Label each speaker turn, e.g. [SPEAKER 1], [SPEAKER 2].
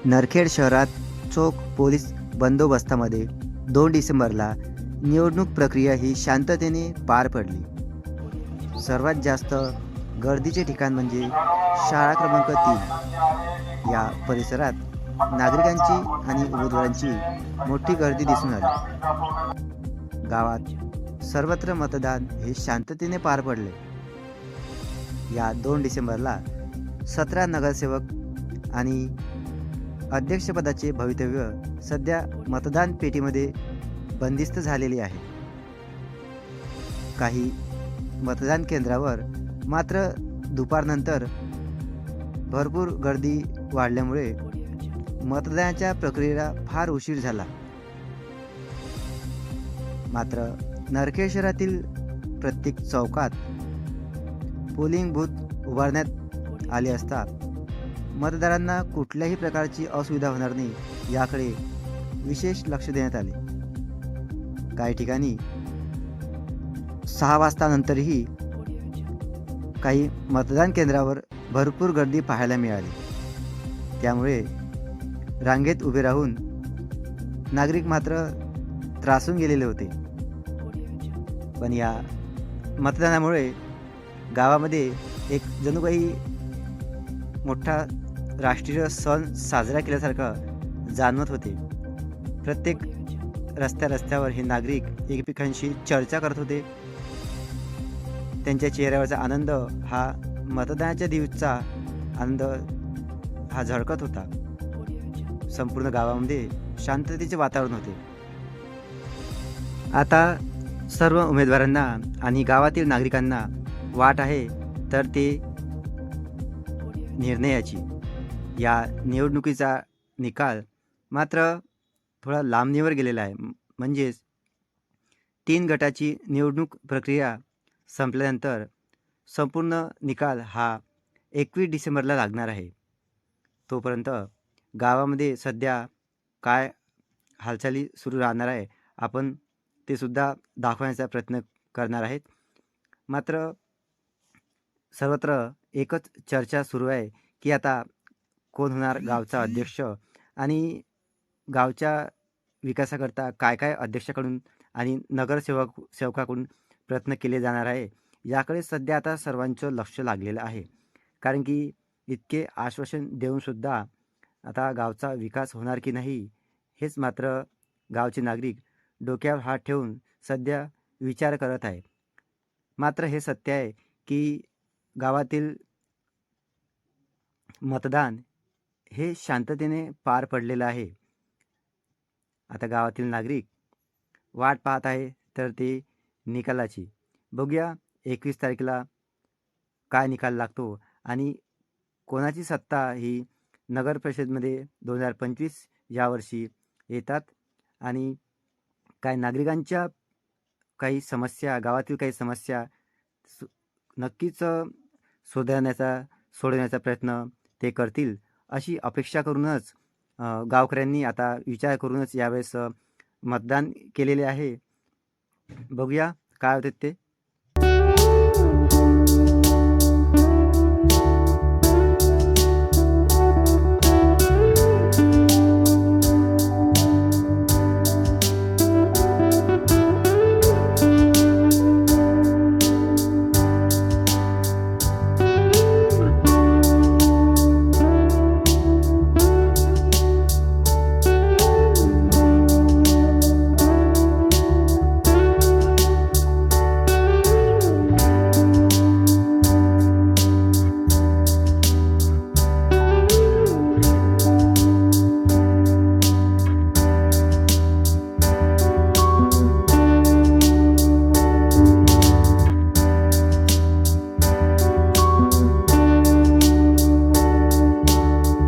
[SPEAKER 1] नरखेड शहरात चोख पोलीस बंदोबस्तामध्ये 2 डिसेंबरला निवडणूक प्रक्रिया ही शांततेने पार पडली. सर्वात जास्त गर्दीचे ठिकाण म्हणजे शाळा क्रमांक 3 या परिसरात नागरिकांची आणि उमेदवारांची मोठी गर्दी दिसून आली. गावात सर्वत्र मतदान हे शांततेने पार पडले. या 2 डिसेंबरला 17 नगरसेवक आणि अध्यक्षपदाचे भवितव्य सध्या मतदान पेटीमध्ये बंदिस्त झालेले आहे. काही मतदान केंद्रावर मात्र दुपारनंतर भरपूर गर्दी वाढल्यामुळे मतदानाच्या प्रक्रियेला फार उशीर झाला. मात्र नरखेड शहरातील प्रत्येक चौकात पोलिंग बूथ उभारण्यात आले असता मतदारांना कुठल्याही प्रकारची असुविधा होणार नाही याकडे विशेष लक्ष देण्यात आले. काही ठिकाणी 6 वाजता नंतरही काही मतदान केंद्रावर भरपूर गर्दी पाहायला मिळाली. त्यामुळे रांगेत उभे राहून नागरिक मात्र त्रासून गेलेले होते. पण या मतदानामुळे गावामध्ये एक जणू काही मोठा राष्ट्रीय सण साजरा केल्यासारखा जाणवत होते. प्रत्येक रस्त्यावर हे नागरिक एकमेकांशी चर्चा करत होते. त्यांच्या चेहऱ्यावरचा आनंद हा मतदानाच्या दिवसाचा आनंद हा झळकत होता. संपूर्ण गावामध्ये शांततेचे वातावरण होते. आता सर्व उमेदवारांना आणि गावातील नागरिकांना वाट आहे तर ते निर्णयाची. या निवडणुकीचा निकाल मात्र थोडा लांबणीवर गेलेला आहे. म्हणजेच 3 गटाची निवडणूक प्रक्रिया संपल्यानंतर संपूर्ण निकाल हा 21 डिसेंबरला लागणार आहे. तोपर्यंत गावामध्ये सध्या काय हालचाली सुरू राहणार आहे आपण ते सुद्धा दाखवण्याचा प्रयत्न करणार आहेत. मात्र सर्वत्र एकच चर्चा सुरू आहे की आता कोण होणार गावचा अध्यक्ष आणि गावच्या विकासाकरता काय काय अध्यक्षाकडून आणि सेवकाकडून प्रयत्न केले जाणार आहे याकडे सध्या आता सर्वांचं लक्ष लागलेलं आहे. कारण की इतके आश्वासन देऊनसुद्धा आता गावचा विकास होणार की नाही हेच मात्र गावचे नागरिक डोक्यावर हात ठेवून सध्या विचार करत आहे. मात्र हे सत्य आहे की गावातील मतदान हे शांततेने पार पडलेलं आहे. आता गावातील नागरिक वाट पाहत आहे तर ते निकालाची. बघूया 21 तारखेला काय निकाल लागतो आणि कोणाची सत्ता ही नगर परिषदमध्ये 2025 यावर्षी येतात आणि काय नागरिकांच्या काही समस्या गावातील काही समस्या नक्कीच सोडवण्याचा प्रयत्न ते करतील अशी अपेक्षा करूनच गावकऱ्यांनी आता विचार करूनच यावेळेस मतदान केलेले आहे. बघूया काय होते ते.